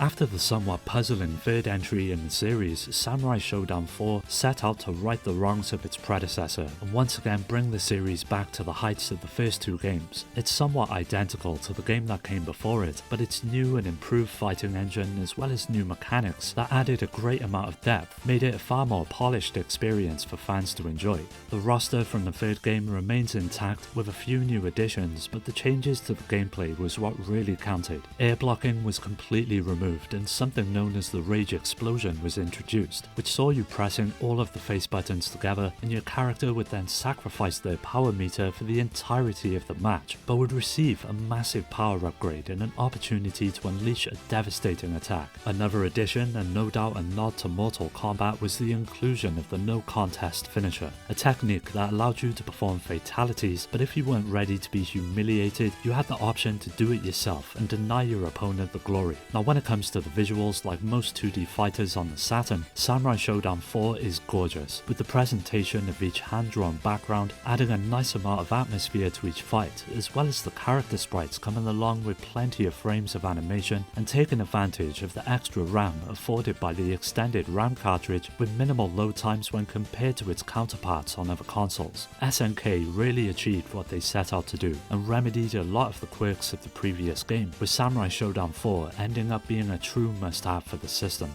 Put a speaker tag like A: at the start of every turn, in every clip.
A: After the somewhat puzzling third entry in the series, Samurai Showdown IV set out to right the wrongs of its predecessor and once again bring the series back to the heights of the first two games. It's somewhat identical to the game that came before it, but its new and improved fighting engine as well as new mechanics that added a great amount of depth made it a far more polished experience for fans to enjoy. The roster from the third game remains intact with a few new additions, but the changes to the gameplay was what really counted. Air blocking was completely removed and something known as the Rage Explosion was introduced, which saw you pressing all of the face buttons together and your character would then sacrifice their power meter for the entirety of the match, but would receive a massive power upgrade and an opportunity to unleash a devastating attack. Another addition, and no doubt a nod to Mortal Kombat, was the inclusion of the no contest finisher, a technique that allowed you to perform fatalities, but if you weren't ready to be humiliated, you had the option to do it yourself and deny your opponent the glory. Now when it comes to the visuals, like most 2D fighters on the Saturn, Samurai Showdown 4 is gorgeous, with the presentation of each hand-drawn background adding a nice amount of atmosphere to each fight, as well as the character sprites coming along with plenty of frames of animation and taking advantage of the extra RAM afforded by the extended RAM cartridge with minimal load times when compared to its counterparts on other consoles. SNK really achieved what they set out to do and remedied a lot of the quirks of the previous game, with Samurai Showdown 4 ending up being a true must-have for the system.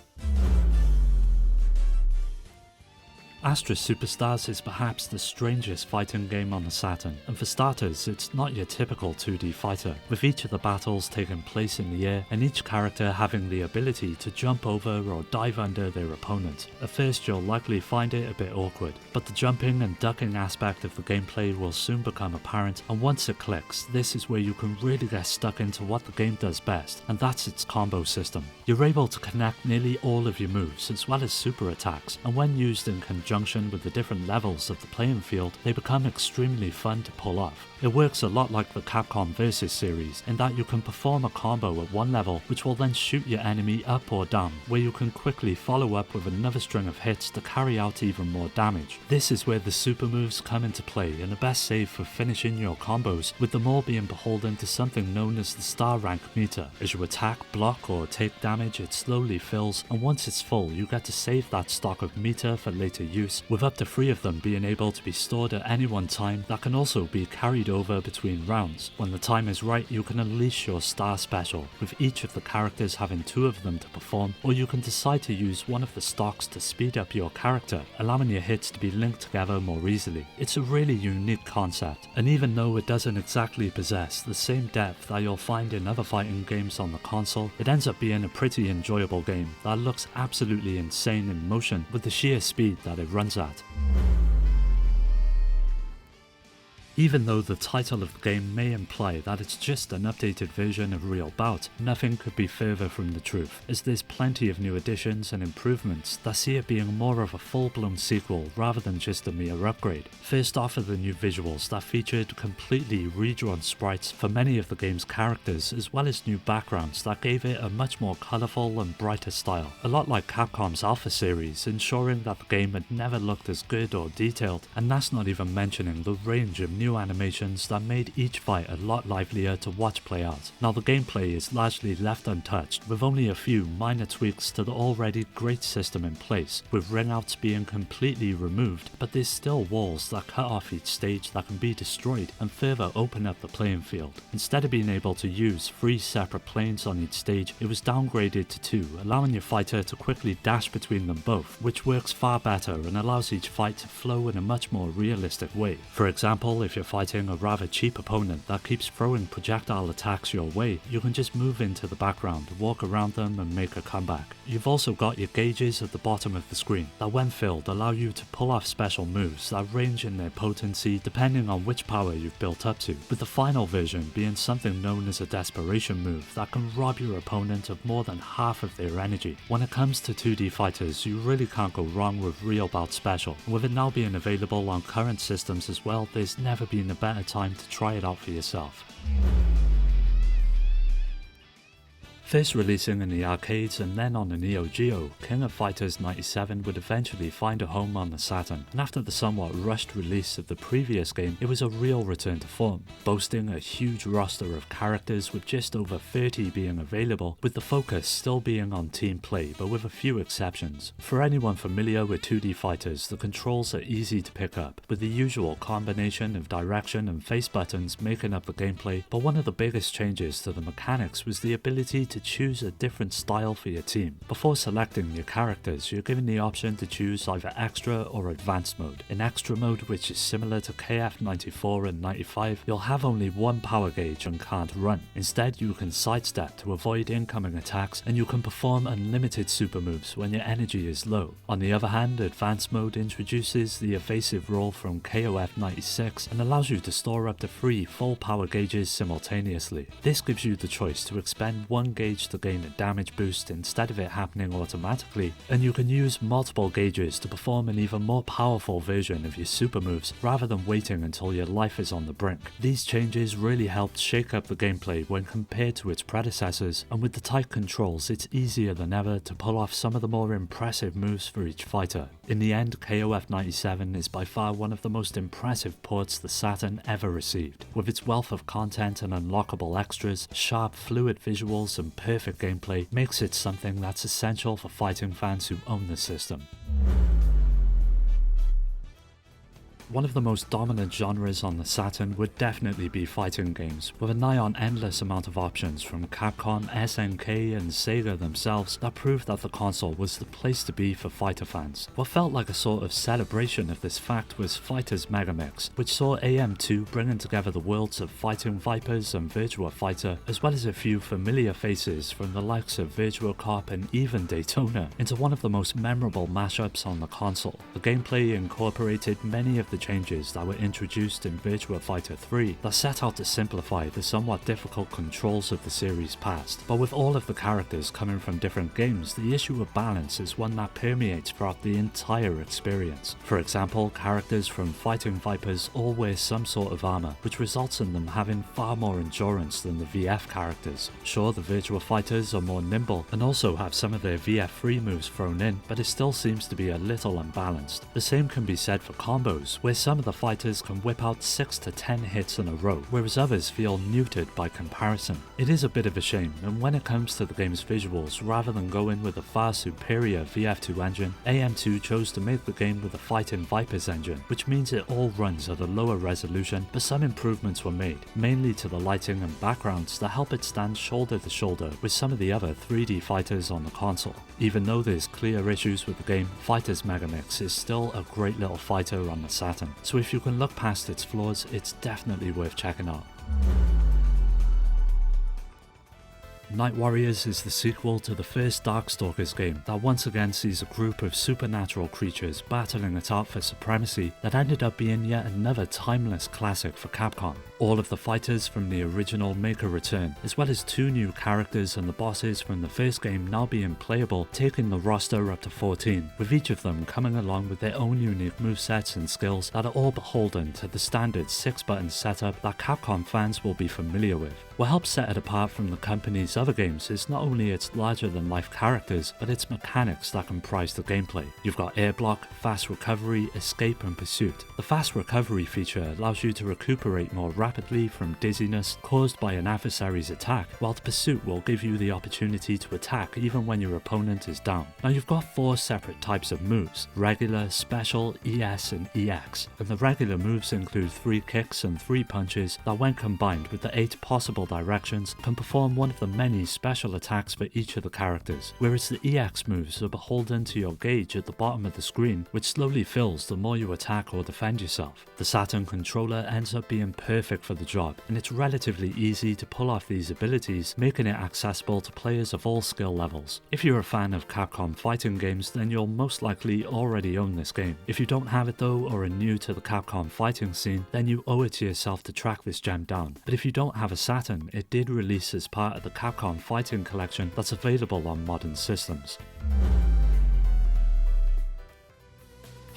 A: Astra Superstars is perhaps the strangest fighting game on the Saturn, and for starters, it's not your typical 2D fighter, with each of the battles taking place in the air and each character having the ability to jump over or dive under their opponent. At first you'll likely find it a bit awkward, but the jumping and ducking aspect of the gameplay will soon become apparent, and once it clicks, this is where you can really get stuck into what the game does best, and that's its combo system. You're able to connect nearly all of your moves as well as super attacks, and when used in conjunction with the different levels of the playing field, they become extremely fun to pull off. It works a lot like the Capcom Vs series in that you can perform a combo at one level which will then shoot your enemy up or down, where you can quickly follow up with another string of hits to carry out even more damage. This is where the super moves come into play and the best save for finishing your combos, with them all being beholden to something known as the star rank meter. As you attack, block or take damage, it slowly fills, and once it's full you get to save that stock of meter for later use, with up to 3 of them being able to be stored at any one time that can also be carried over between rounds. When the time is right, you can unleash your star special, with each of the characters having 2 of them to perform, or you can decide to use one of the stocks to speed up your character, allowing your hits to be linked together more easily. It's a really unique concept, and even though it doesn't exactly possess the same depth that you'll find in other fighting games on the console, it ends up being a pretty enjoyable game that looks absolutely insane in motion with the sheer speed that it runs at. Even though the title of the game may imply that it's just an updated version of real Bout, nothing could be further from the truth, as there's plenty of new additions and improvements that see it being more of a full-blown sequel rather than just a mere upgrade. First off are the new visuals that featured completely redrawn sprites for many of the game's characters, as well as new backgrounds that gave it a much more colourful and brighter style, a lot like Capcom's Alpha series, ensuring that the game had never looked as good or detailed, and that's not even mentioning the range of new animations that made each fight a lot livelier to watch play out. Now the gameplay is largely left untouched, with only a few minor tweaks to the already great system in place, with ring outs being completely removed, but there's still walls that cut off each stage that can be destroyed and further open up the playing field. Instead of being able to use 3 separate planes on each stage, it was downgraded to 2, allowing your fighter to quickly dash between them both, which works far better and allows each fight to flow in a much more realistic way. For example, if you're fighting a rather cheap opponent that keeps throwing projectile attacks your way, you can just move into the background, walk around them and make a comeback. You've also got your gauges at the bottom of the screen that when filled allow you to pull off special moves that range in their potency depending on which power you've built up to, with the final version being something known as a desperation move that can rob your opponent of more than half of their energy. When it comes to 2D fighters, you really can't go wrong with Real Bout Special, and with it now being available on current systems as well, there's never been a better time to try it out for yourself. First releasing in the arcades and then on the Neo Geo, King of Fighters 97 would eventually find a home on the Saturn, and after the somewhat rushed release of the previous game, it was a real return to form, boasting a huge roster of characters with just over 30 being available, with the focus still being on team play but with a few exceptions. For anyone familiar with 2D fighters, the controls are easy to pick up, with the usual combination of direction and face buttons making up the gameplay, but one of the biggest changes to the mechanics was the ability to choose a different style for your team. Before selecting your characters, you're given the option to choose either Extra or Advanced mode. In Extra mode, which is similar to KF94 and 95, you'll have only one power gauge and can't run. Instead, you can sidestep to avoid incoming attacks, and you can perform unlimited super moves when your energy is low. On the other hand, Advanced mode introduces the evasive role from KOF96 and allows you to store up to 3 full power gauges simultaneously. This gives you the choice to expend one gauge to gain a damage boost instead of it happening automatically, and you can use multiple gauges to perform an even more powerful version of your super moves rather than waiting until your life is on the brink. These changes really helped shake up the gameplay when compared to its predecessors, and with the tight controls it's easier than ever to pull off some of the more impressive moves for each fighter. In the end, KOF97 is by far one of the most impressive ports the Saturn ever received. With its wealth of content and unlockable extras, sharp fluid visuals and perfect gameplay makes it something that's essential for fighting fans who own the system. One of the most dominant genres on the Saturn would definitely be fighting games, with a nigh on endless amount of options from Capcom, SNK and Sega themselves that proved that the console was the place to be for fighter fans. What felt like a sort of celebration of this fact was Fighter's Megamix, which saw AM2 bringing together the worlds of Fighting Vipers and Virtua Fighter, as well as a few familiar faces from the likes of Virtua Cop and even Daytona, into one of the most memorable mashups on the console. The gameplay incorporated many of the changes that were introduced in Virtua Fighter 3 that set out to simplify the somewhat difficult controls of the series past. But with all of the characters coming from different games, the issue of balance is one that permeates throughout the entire experience. For example, characters from Fighting Vipers all wear some sort of armor, which results in them having far more endurance than the VF characters. Sure, the Virtua Fighters are more nimble and also have some of their VF-free moves thrown in, but it still seems to be a little unbalanced. The same can be said for combos, where some of the fighters can whip out 6 to 10 hits in a row, whereas others feel neutered by comparison. It is a bit of a shame, and when it comes to the game's visuals, rather than going with a far superior VF2 engine, AM2 chose to make the game with a Fighting Vipers engine, which means it all runs at a lower resolution, but some improvements were made, mainly to the lighting and backgrounds that help it stand shoulder to shoulder with some of the other 3D fighters on the console. Even though there's clear issues with the game, Fighter's Megamix is still a great little fighter on the Saturn. So if you can look past its flaws, it's definitely worth checking out. Night Warriors is the sequel to the first Darkstalkers game that once again sees a group of supernatural creatures battling it out for supremacy that ended up being yet another timeless classic for Capcom. All of the fighters from the original make a return, as well as 2 new characters and the bosses from the first game now being playable, taking the roster up to 14, with each of them coming along with their own unique movesets and skills that are all beholden to the standard 6-button setup that Capcom fans will be familiar with. What helps set it apart from the company's other games is not only its larger-than-life characters, but its mechanics that comprise the gameplay. You've got air block, fast recovery, escape and pursuit. The fast recovery feature allows you to recuperate more rapidly from dizziness caused by an adversary's attack, while the pursuit will give you the opportunity to attack even when your opponent is down. Now you've got 4 separate types of moves: regular, special, ES and EX, and the regular moves include 3 kicks and 3 punches that when combined with the 8 possible directions can perform one of the many special attacks for each of the characters, whereas the EX moves are beholden to your gauge at the bottom of the screen, which slowly fills the more you attack or defend yourself. The Saturn controller ends up being perfect for the job, and it's relatively easy to pull off these abilities, making it accessible to players of all skill levels. If you're a fan of Capcom fighting games, then you'll most likely already own this game. If you don't have it though, or are new to the Capcom fighting scene, then you owe it to yourself to track this gem down. But if you don't have a Saturn, it did release as part of the Capcom Fighting Collection that's available on modern systems.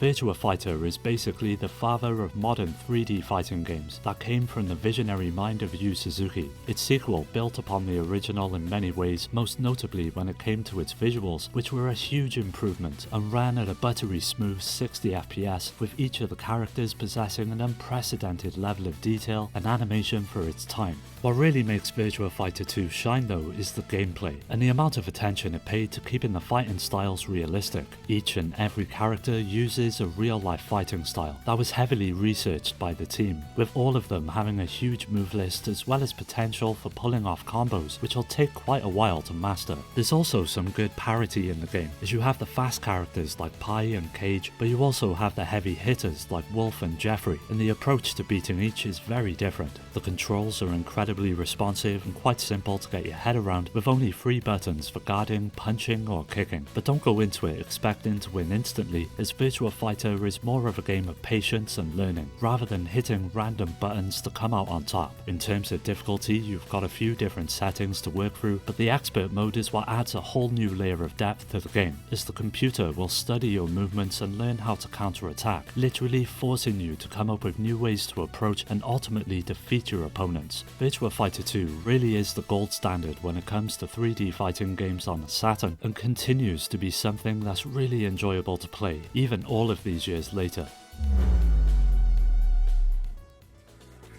A: Virtua Fighter is basically the father of modern 3D fighting games that came from the visionary mind of Yu Suzuki. Its sequel built upon the original in many ways, most notably when it came to its visuals, which were a huge improvement and ran at a buttery smooth 60 FPS, with each of the characters possessing an unprecedented level of detail and animation for its time. What really makes Virtua Fighter 2 shine though is the gameplay, and the amount of attention it paid to keeping the fighting styles realistic. Each and every character uses a real-life fighting style that was heavily researched by the team, with all of them having a huge move list as well as potential for pulling off combos, which will take quite a while to master. There's also some good parity in the game, as you have the fast characters like Pai and Cage, but you also have the heavy hitters like Wolf and Jeffrey, and the approach to beating each is very different. The controls are incredibly responsive and quite simple to get your head around, with only 3 buttons for guarding, punching or kicking. But don't go into it expecting to win instantly, as Virtua Fighter is more of a game of patience and learning, rather than hitting random buttons to come out on top. In terms of difficulty, you've got a few different settings to work through, but the expert mode is what adds a whole new layer of depth to the game, as the computer will study your movements and learn how to counter-attack, literally forcing you to come up with new ways to approach and ultimately defeat your opponents. Virtua Fighter 2 really is the gold standard when it comes to 3D fighting games on the Saturn, and continues to be something that's really enjoyable to play, even all of these years later.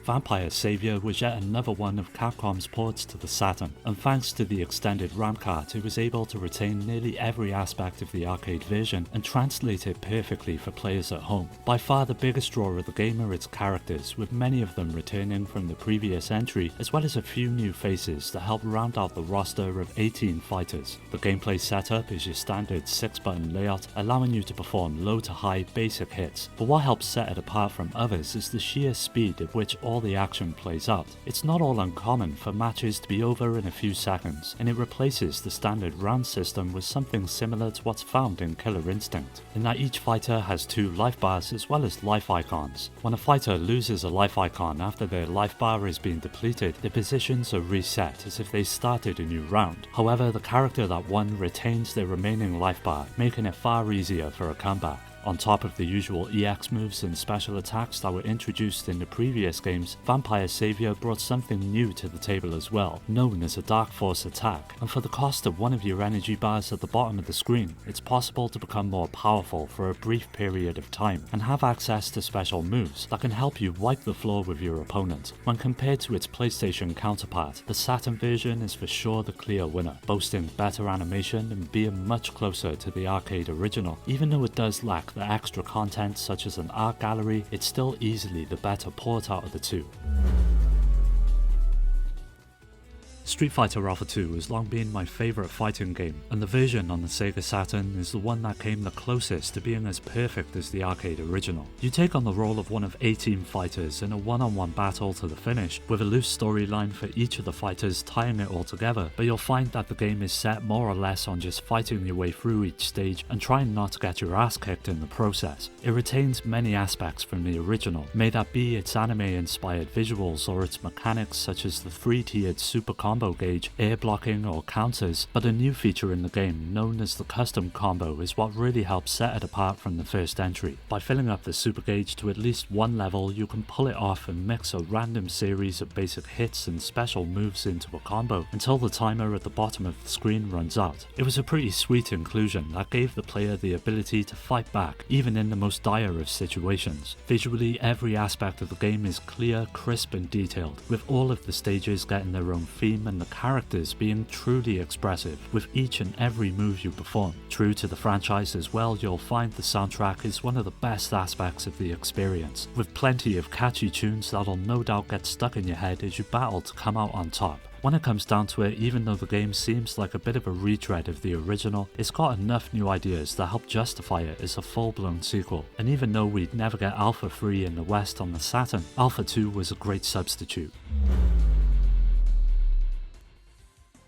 A: Vampire Savior was yet another one of Capcom's ports to the Saturn, and thanks to the extended RAM card it was able to retain nearly every aspect of the arcade version and translate it perfectly for players at home. By far the biggest draw of the game are its characters, with many of them returning from the previous entry, as well as a few new faces to help round out the roster of 18 fighters. The gameplay setup is your standard 6-button layout, allowing you to perform low to high basic hits, but what helps set it apart from others is the sheer speed at which all the action plays out. It's not all uncommon for matches to be over in a few seconds, and it replaces the standard round system with something similar to what's found in Killer Instinct, in that each fighter has 2 life bars as well as life icons. When a fighter loses a life icon after their life bar is being depleted, their positions are reset as if they started a new round. However, the character that won retains their remaining life bar, making it far easier for a comeback. On top of the usual EX moves and special attacks that were introduced in the previous games, Vampire Savior brought something new to the table as well, known as a Dark Force attack, and for the cost of one of your energy bars at the bottom of the screen, it's possible to become more powerful for a brief period of time, and have access to special moves that can help you wipe the floor with your opponent. When compared to its PlayStation counterpart, the Saturn version is for sure the clear winner, boasting better animation and being much closer to the arcade original. Even though it does lack the extra content such as an art gallery, it's still easily the better port out of the two. Street Fighter Alpha 2 has long been my favourite fighting game, and the version on the Sega Saturn is the one that came the closest to being as perfect as the arcade original. You take on the role of one of 18 fighters in a one-on-one battle to the finish, with a loose storyline for each of the fighters tying it all together, but you'll find that the game is set more or less on just fighting your way through each stage and trying not to get your ass kicked in the process. It retains many aspects from the original, may that be its anime-inspired visuals or its mechanics such as the 3-tiered super combo gauge, air blocking or counters, but a new feature in the game known as the custom combo is what really helps set it apart from the first entry. By filling up the super gauge to at least one level, you can pull it off and mix a random series of basic hits and special moves into a combo until the timer at the bottom of the screen runs out. It was a pretty sweet inclusion that gave the player the ability to fight back even in the most dire of situations. Visually, every aspect of the game is clear, crisp and detailed, with all of the stages getting their own theme and the characters being truly expressive with each and every move you perform. True to the franchise as well, you'll find the soundtrack is one of the best aspects of the experience, with plenty of catchy tunes that'll no doubt get stuck in your head as you battle to come out on top. When it comes down to it, even though the game seems like a bit of a retread of the original, it's got enough new ideas that help justify it as a full-blown sequel. And even though we'd never get Alpha 3 in the West on the Saturn, Alpha 2 was a great substitute.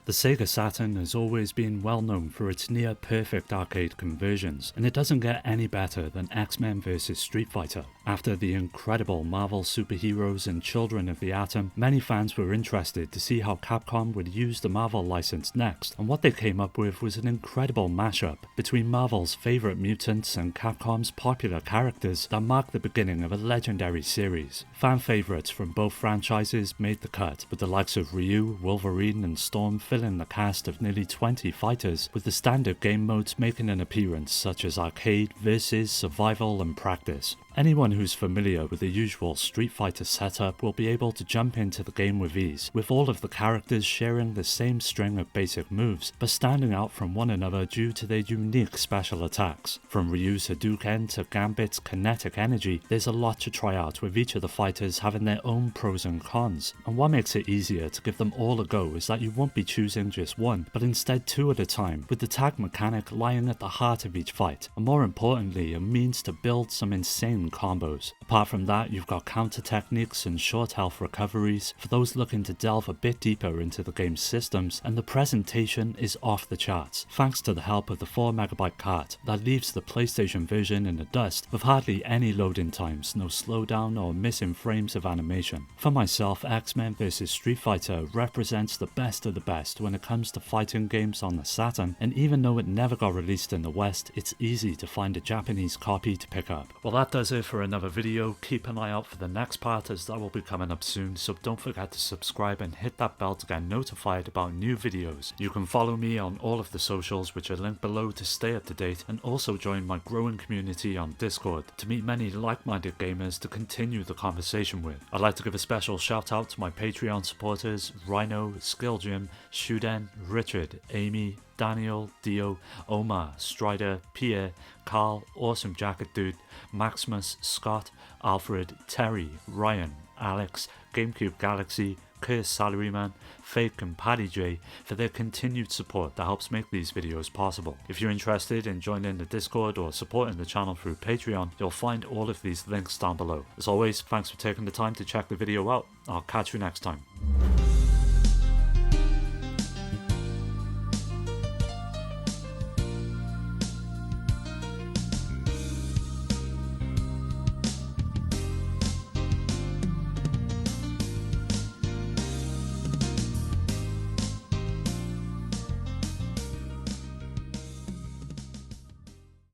A: The Sega Saturn has always been well known for its near-perfect arcade conversions, and it doesn't get any better than X-Men vs Street Fighter. After the incredible Marvel superheroes and Children of the Atom, many fans were interested to see how Capcom would use the Marvel license next, and what they came up with was an incredible mashup between Marvel's favourite mutants and Capcom's popular characters that marked the beginning of a legendary series. Fan favourites from both franchises made the cut, with the likes of Ryu, Wolverine and Storm filling the cast of nearly 20 fighters, with the standard game modes making an appearance such as Arcade, Versus, Survival and Practice. Anyone who's familiar with the usual Street Fighter setup will be able to jump into the game with ease, with all of the characters sharing the same string of basic moves, but standing out from one another due to their unique special attacks. From Ryu's Hadouken to Gambit's kinetic energy, there's a lot to try out, with each of the fighters having their own pros and cons, and what makes it easier to give them all a go is that you won't be choosing just one, but instead two at a time, with the tag mechanic lying at the heart of each fight, and more importantly a means to build some insane combos. Apart from that, you've got counter techniques and short health recoveries for those looking to delve a bit deeper into the game's systems, and the presentation is off the charts, thanks to the help of the 4MB cart that leaves the PlayStation version in the dust with hardly any loading times, no slowdown or missing frames of animation. For myself, X-Men vs Street Fighter represents the best of the best when it comes to fighting games on the Saturn, and even though it never got released in the West, it's easy to find a Japanese copy to pick up. Well, that does it for another video. Keep an eye out for the next part, as that will be coming up soon, so don't forget to subscribe and hit that bell to get notified about new videos. You can follow me on all of the socials, which are linked below, to stay up to date, and also join my growing community on Discord to meet many like-minded gamers to continue the conversation with. I'd like to give a special shout out to my Patreon supporters: Rhino, Skill Jim, Shuden, Richard, Amy, Daniel, Dio, Omar, Strider, Pierre, Carl, Awesome Jacket Dude, Maximus, Scott, Alfred, Terry, Ryan, Alex, GameCube Galaxy, Curse Salaryman, Fake and Paddy J for their continued support that helps make these videos possible. If you're interested in joining the Discord or supporting the channel through Patreon, you'll find all of these links down below. As always, thanks for taking the time to check the video out. I'll catch you next time.